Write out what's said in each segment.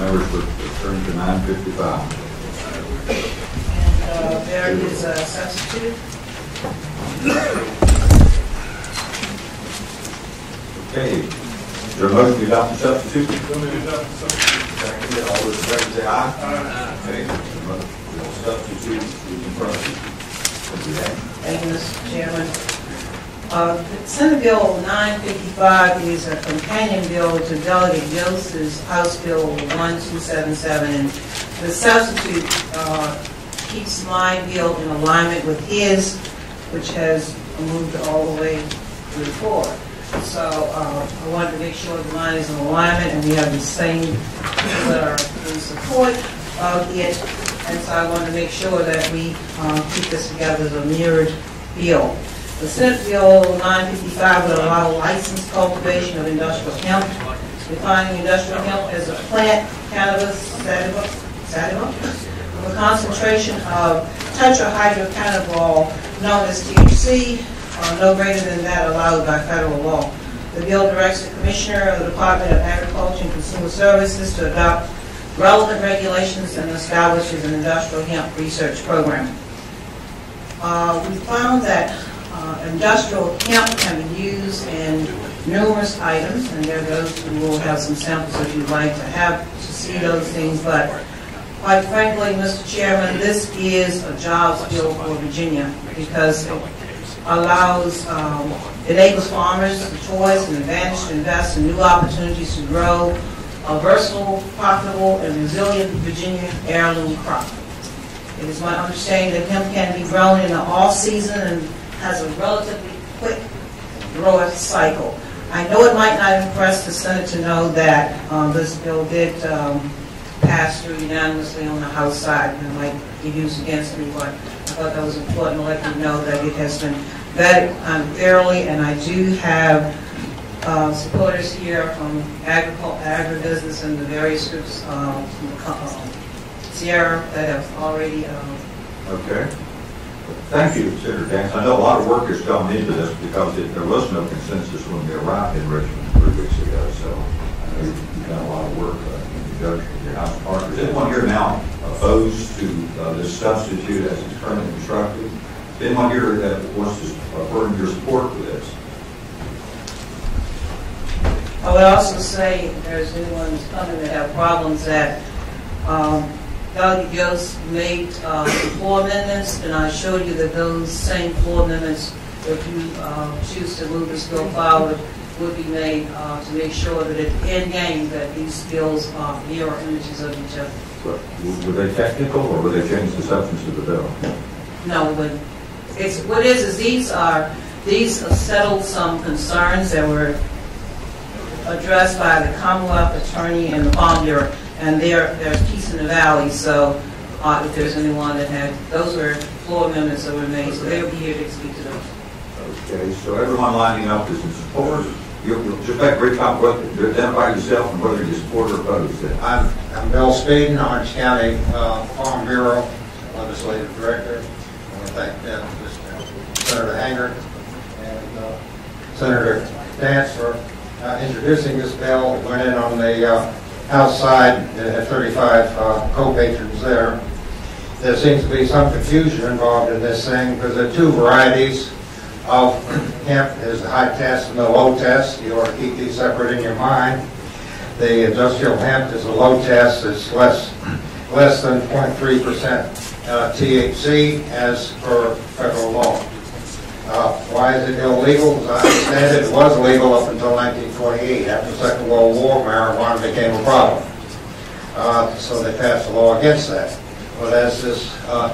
Members would return to 9:55. And there is a substitute. Okay. Is there a motion to adopt the substitute? Second. All those in favor say aye. Aye. Okay. The substitute is in front of you. Thank you, Mr. Chairman. Senate Bill 955 is a companion bill to Delegate Yost's House Bill 1277, and the substitute keeps my bill in alignment with his, which has moved all the way to the floor. So I wanted to make sure that mine is in alignment and we have the same people that are in support of it, and so I wanted to make sure that we keep this together as a mirrored bill. The Senate Bill 955 will allow licensed cultivation of industrial hemp, defining industrial hemp as a plant, cannabis, sativa, with a concentration of tetrahydrocannabinol, known as THC, no greater than that allowed by federal law. The bill directs the Commissioner of the Department of Agriculture and Consumer Services to adopt relevant regulations and establishes an industrial hemp research program. We found that industrial hemp can be used in numerous items, and there are those who will have some samples if you'd like to see those things, but quite frankly, Mr. Chairman, this is a jobs bill for Virginia because it allows, enables farmers the choice and advantage to invest in new opportunities to grow a versatile, profitable, and resilient Virginia heirloom crop. It is my understanding that hemp can be grown in the off-season and has a relatively quick growth cycle. I know it might not impress the Senate to know that this bill did pass through unanimously on the House side, and it might be used against me, but I thought that was important to let you know that it has been vetted thoroughly, and I do have supporters here from agribusiness and the various groups, Sierra, that have already. Okay. Thank you, Senator Dance. I know a lot of work has gone into this because there was no consensus when we arrived in Richmond 3 weeks ago, so I know you've done a lot of work in conjunction with your House partners. Is anyone here now opposed to this substitute as it's currently constructed? Is anyone here that wants to affirm your support for this? I would also say if there's anyone who's coming that have problems that Delegate Yost made floor amendments, and I showed you that those same floor amendments, if you choose to move this bill forward, would be made to make sure that at the end game that these bills are mirror images of each other. But were they technical, or would they change the substance of the bill? No, but what it is these settled some concerns that were addressed by the Commonwealth Attorney and the Farm Bureau, and there's peace in the valley. So if there's anyone that had, those were floor amendments that were made, so they'll be here to speak to those. Okay, so everyone lining up is in support. You'll just make a brief comment to identify yourself and whether you support or oppose it. I'm Bill Speeden, Orange County Farm Bureau Legislative Director. I want to thank Senator Hanger and Senator Dance for introducing this bill. It went in on the House side, at 35 co-patrons there. There seems to be some confusion involved in this thing because there are two varieties of hemp. There's the high test and the low test. You ought to keep these separate in your mind. The industrial hemp is a low test. It's less than 0.3% THC as per federal law. Why is it illegal? As I understand it, it was illegal up until 1948. After the Second World War, marijuana became a problem. So they passed a law against that. But as this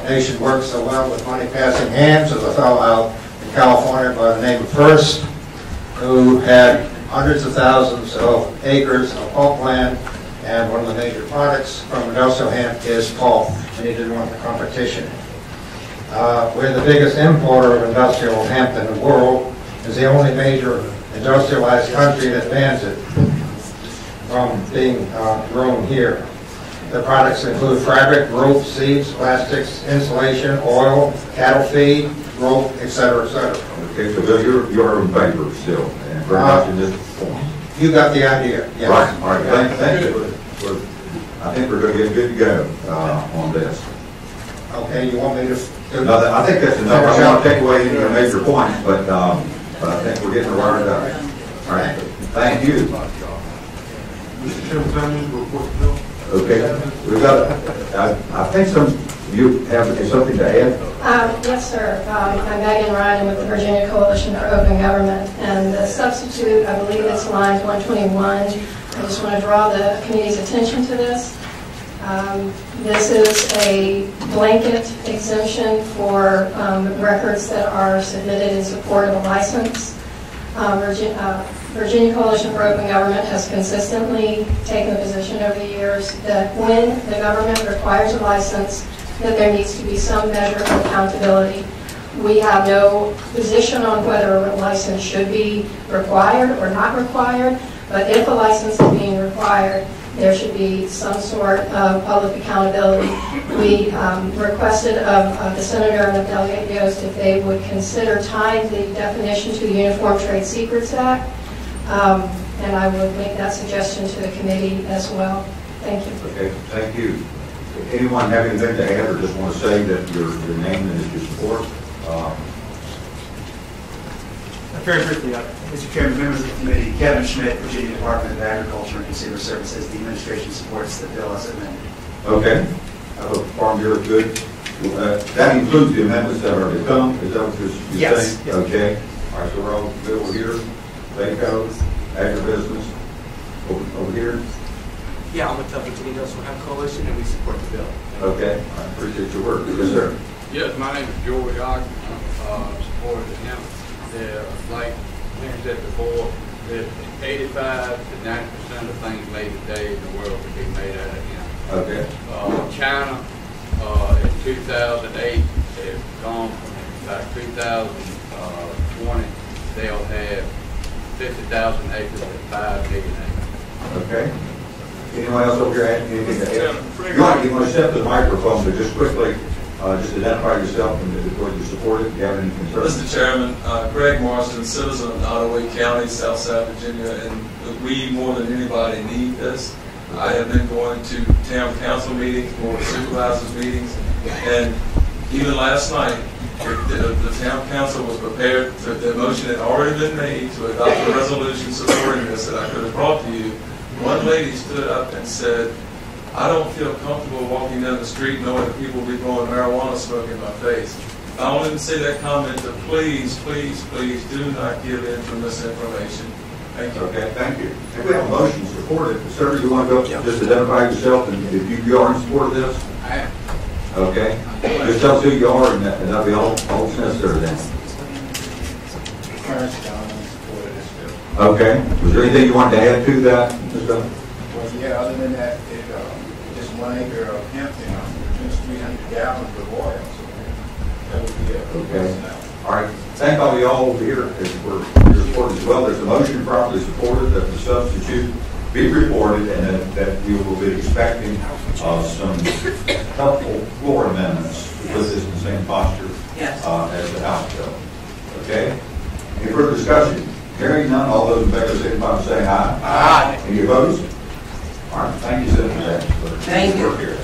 nation works so well with money passing hands, there's a fellow out in California by the name of Hearst who had hundreds of thousands of acres of pulp land, and one of the major products from industrial hemp is pulp, and he didn't want the competition. We're the biggest importer of industrial hemp in the world. It's the only major industrialized country that bans it from being grown here. The products include fabric, rope, seeds, plastics, insulation, oil, cattle feed, rope, etc., etc. Okay, so Bill, you're in favor still, and very much in this form. You got the idea. Yes. Right. All right. Thank you. I think we're going to get good to go on this. Okay, you want me to? No, I think that's enough. I don't want to take away any of your major points, but I think we're getting the word done. All right, thank you. Mr. Chairman, can I move the report, Bill? Okay, we've got, I think you have something to add? Yes, sir. I'm Megan Ryan with the Virginia Coalition for Open Government, and the substitute, I believe it's line 121. I just want to draw the committee's attention to this. This is a blanket exemption for records that are submitted in support of a license. Virginia Coalition for Open Government has consistently taken the position over the years that when the government requires a license, that there needs to be some measure of accountability. We have no position on whether a license should be required or not required, but if a license is being required, there should be some sort of public accountability. We requested of the Senator and of Delegate Yost if they would consider tying the definition to the Uniform Trade Secrets Act, and I would make that suggestion to the committee as well. Thank you. Okay, thank you. Anyone have anything to add or just want to say that your name and your support? Very briefly, Mr. Chairman, members of the committee, Kevin Schmidt, Virginia Department of Agriculture and Consumer Services. The administration supports the bill as amended. Okay. I hope Farm Bureau is good. That includes the amendments that are to come. Is that what you're saying? Yes. Okay. All right, so we're all good over here. Vaco, agribusiness, over here. Yeah, I'm with the Virginia National Coalition, and we support the bill. Okay. I appreciate your work. Yes, sir. Yes, my name is George Ogden. I'm supportive of him. Like Lynn said before, that 85 to 90% of things made today in the world could be made out of him. Okay. China, in 2008, they've gone from about 2020, they'll have 50,000 acres to 5 million acres. Okay. Anyone else over here asking anything to add? You want to step to the microphone, but just quickly, just identify yourself and before you support it. Do you have any concerns? Mr. Chairman, Greg Marston, citizen of Nottoway County, Southside Virginia, and we more than anybody need this. I have been going to town council meetings, board of supervisors meetings, and even last night, the town council was prepared. The motion had already been made to adopt a resolution supporting this that I could have brought to you. One lady stood up and said, I don't feel comfortable walking down the street knowing that people will be blowing marijuana smoke in my face. I wanted to say that comment to please, please, please do not give in to misinformation. Thank you. Okay, thank you. If we have a motion to support it, sir, you want to go just identify yourself and if you are in support of this? I am. Okay. Just tell us who you are and that'll be all that's necessary then. Okay. Was there anything you wanted to add to that, Mr. Dunn? Well, yeah, other than that, just 1 acre of hemp, produce 300 gallons of oil. So that would be it. Okay. All right. Thank all y'all over here for your support as well. There's a motion properly supported that the substitute be reported and that we will be expecting some helpful floor amendments to put this in the same posture as the House bill. Okay? Any further discussion? Hearing none, all those in favor signify by saying aye. Aye. Any opposed? All right. Thank you, Senator Jackson, for Thank your you. work here.